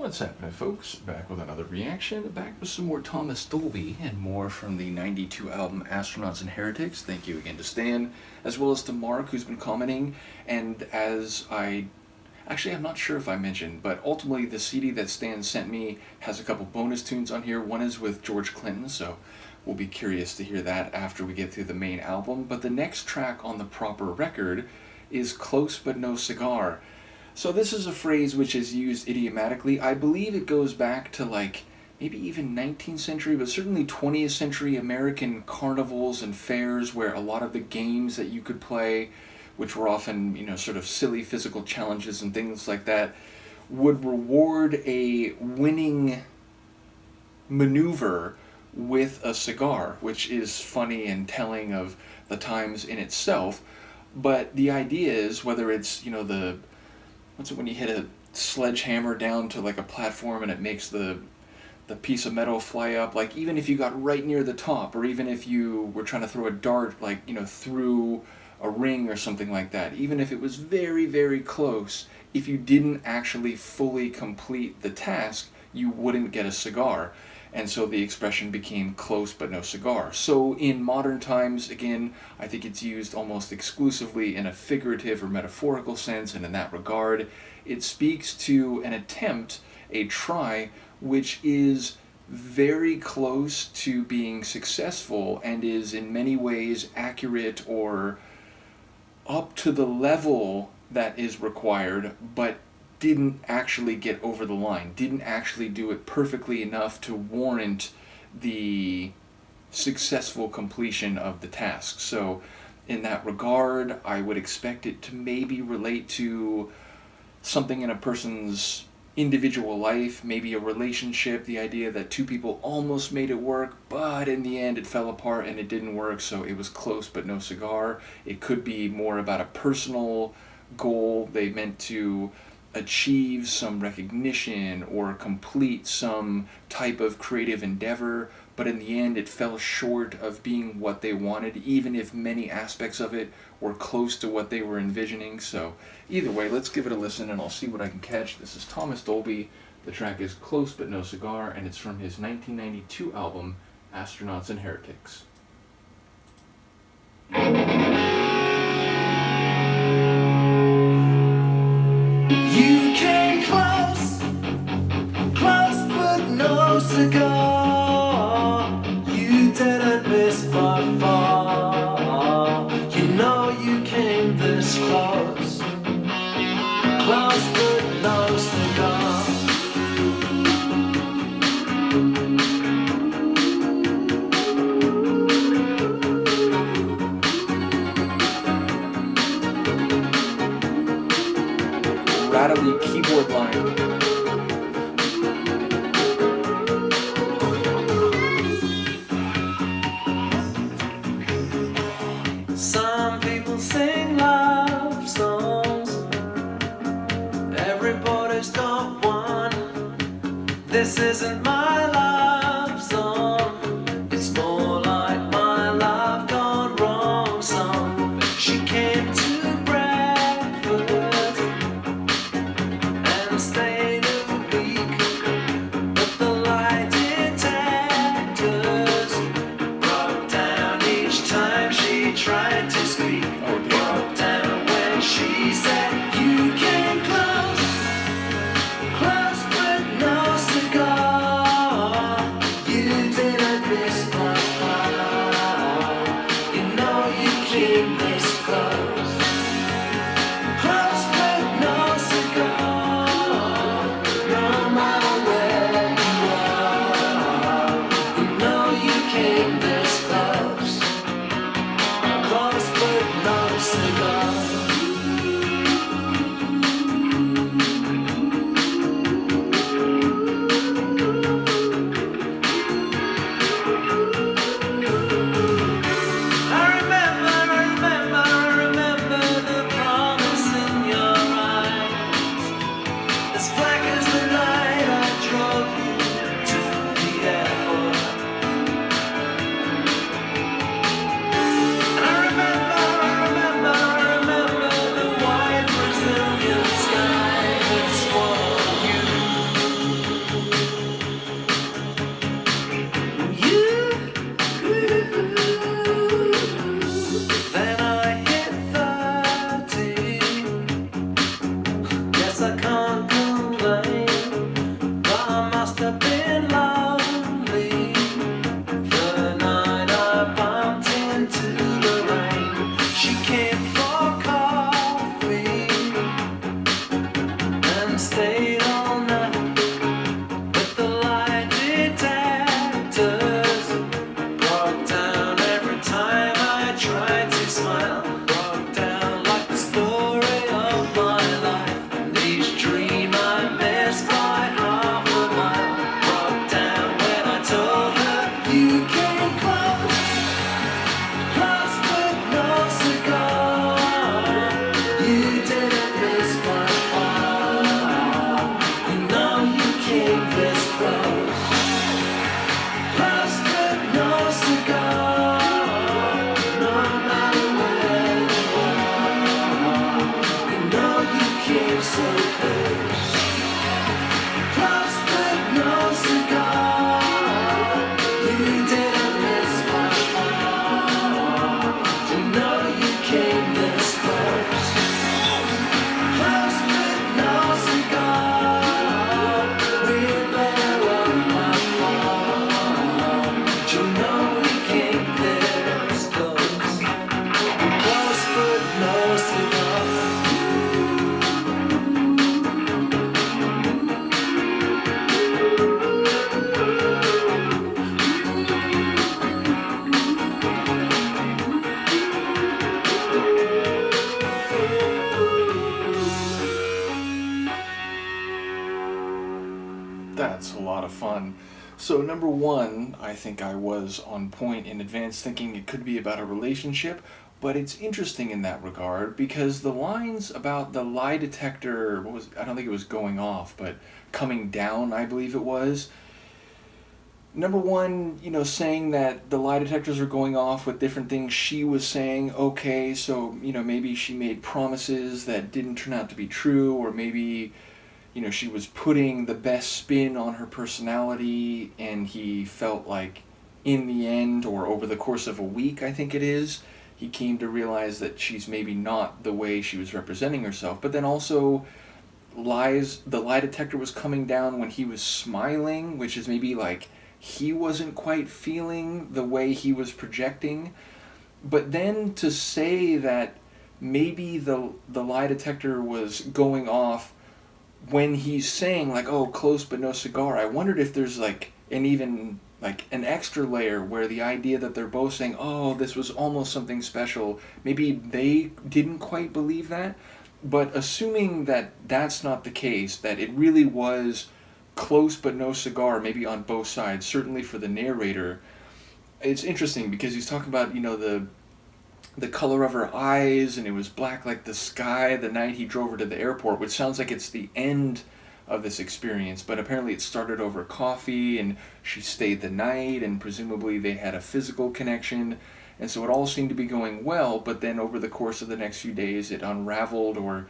What's happening, folks? Back with another reaction, back with some more Thomas Dolby and more from the 92 album Astronauts and Heretics. Thank you again to Stan, as well as to Mark, who's been commenting. And I'm not sure if I mentioned, but ultimately the CD that Stan sent me has a couple bonus tunes on here. One is with George Clinton, so we'll be curious to hear that after we get through the main album. But the next track on the proper record is Close But No Cigar. So this is a phrase which is used idiomatically. I believe it goes back to maybe even 19th century, but certainly 20th century American carnivals and fairs where a lot of the games that you could play, which were often, sort of silly physical challenges and things like that, would reward a winning maneuver with a cigar, which is funny and telling of the times in itself. But the idea is, whether it's, what's it when you hit a sledgehammer down to a platform and it makes the piece of metal fly up, even if you got right near the top, or even if you were trying to throw a dart, through a ring or something like that, even if it was very, very close, if you didn't actually fully complete the task, you wouldn't get a cigar. And so the expression became close but no cigar. So in modern times, again, I think it's used almost exclusively in a figurative or metaphorical sense, and in that regard, it speaks to an attempt, a try, which is very close to being successful and is in many ways accurate or up to the level that is required, but didn't actually get over the line, didn't actually do it perfectly enough to warrant the successful completion of the task. So in that regard, I would expect it to maybe relate to something in a person's individual life, maybe a relationship, the idea that two people almost made it work, but in the end it fell apart and it didn't work, so it was close but no cigar. It could be more about a personal goal. They meant to achieve some recognition or complete some type of creative endeavor, but in the end it fell short of being what they wanted, even if many aspects of it were close to what they were envisioning. So either way, let's give it a listen and I'll see what I can catch. This is Thomas Dolby. The track is Close But No Cigar, and it's from his 1992 album Astronauts and Heretics. You came close, close but no cigar. You didn't miss by far. You know you came this close, close but no cigar. Rattly keyboard line. Some people sing love songs. Everybody's got one. This isn't my love song. It's more like my love gone wrong song. She came to breakfast and stayed a week, but the lie detectors broke down each time she tried to speak. Broke down when she said, you came close, close but no cigar. That's a lot of fun. So, number one, I think I was on point in advance thinking it could be about a relationship, but it's interesting in that regard because the lines about the lie detector, I don't think it was going off, but coming down, I believe it was. Number one, saying that the lie detectors were going off with different things she was saying, okay, so, maybe she made promises that didn't turn out to be true, or maybe she was putting the best spin on her personality, and he felt like in the end, or over the course of a week, I think it is, he came to realize that she's maybe not the way she was representing herself. But then also, the lie detector was coming down when he was smiling, which is maybe like he wasn't quite feeling the way he was projecting. But then to say that maybe the lie detector was going off when he's saying like, oh, close but no cigar, I wondered if there's like an extra layer where the idea that they're both saying, oh, this was almost something special, maybe they didn't quite believe that. But assuming that that's not the case, that it really was close but no cigar, maybe on both sides, certainly for the narrator, it's interesting because he's talking about, the color of her eyes, and it was black like the sky the night he drove her to the airport, which sounds like it's the end of this experience, but apparently it started over coffee, and she stayed the night, and presumably they had a physical connection, and so it all seemed to be going well, but then over the course of the next few days it unraveled, or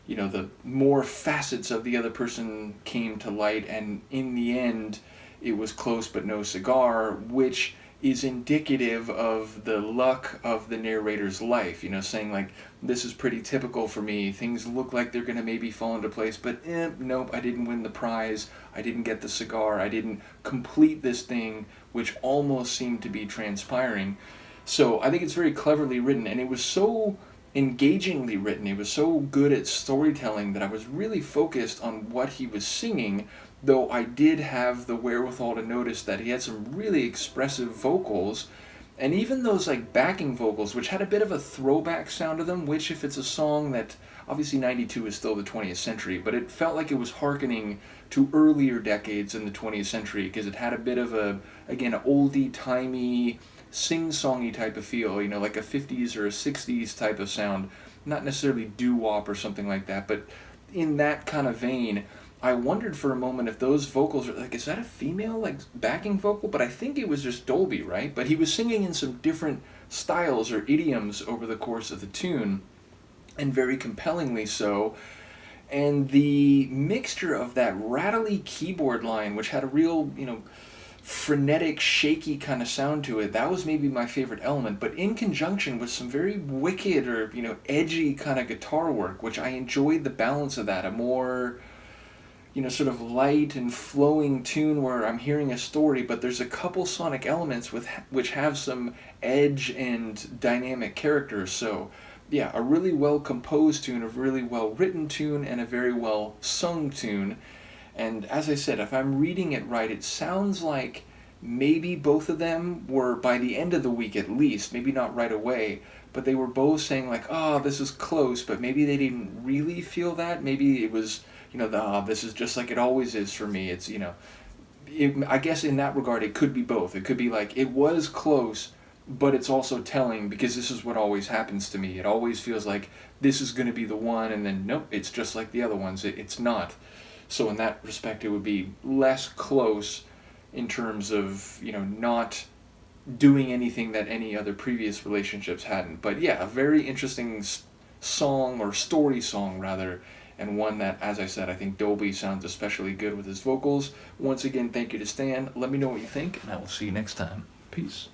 the more facets of the other person came to light, and in the end it was close but no cigar, which is indicative of the luck of the narrator's life, saying like, this is pretty typical for me, things look like they're going to maybe fall into place, but nope, I didn't win the prize, I didn't get the cigar, I didn't complete this thing, which almost seemed to be transpiring. So I think it's very cleverly written, and it was so engagingly written, it was so good at storytelling that I was really focused on what he was singing, though I did have the wherewithal to notice that he had some really expressive vocals, and even those like backing vocals, which had a bit of a throwback sound to them, which if it's a song that, obviously 92 is still the 20th century, but it felt like it was hearkening to earlier decades in the 20th century, because it had a bit of a, again, oldie-timey, sing-songy type of feel, like a 50s or a 60s type of sound, not necessarily doo-wop or something like that, but in that kind of vein. I wondered for a moment if those vocals are like, is that a female like backing vocal? But I think it was just Dolby, right? But he was singing in some different styles or idioms over the course of the tune, and very compellingly so. And the mixture of that rattly keyboard line, which had a real, frenetic, shaky kind of sound to it, that was maybe my favorite element, but in conjunction with some very wicked or, edgy kind of guitar work, which I enjoyed the balance of that, a more sort of light and flowing tune where I'm hearing a story, but there's a couple sonic elements which have some edge and dynamic character. So, yeah, a really well composed tune, a really well written tune, and a very well sung tune. And as I said, if I'm reading it right, it sounds like maybe both of them were, by the end of the week at least, maybe not right away, but they were both saying like, oh, this is close, but maybe they didn't really feel that. Maybe it was, this is just like it always is for me. It's, I guess in that regard, it could be both. It could be like, it was close, but it's also telling because this is what always happens to me. It always feels like this is going to be the one, and then nope, it's just like the other ones. It's not. So in that respect, it would be less close in terms of, not doing anything that any other previous relationships hadn't. But yeah, a very interesting song, or story song rather, and one that, as I said, I think Dolby sounds especially good with his vocals. Once again, thank you to Stan. Let me know what you think, and I will see you next time. Peace.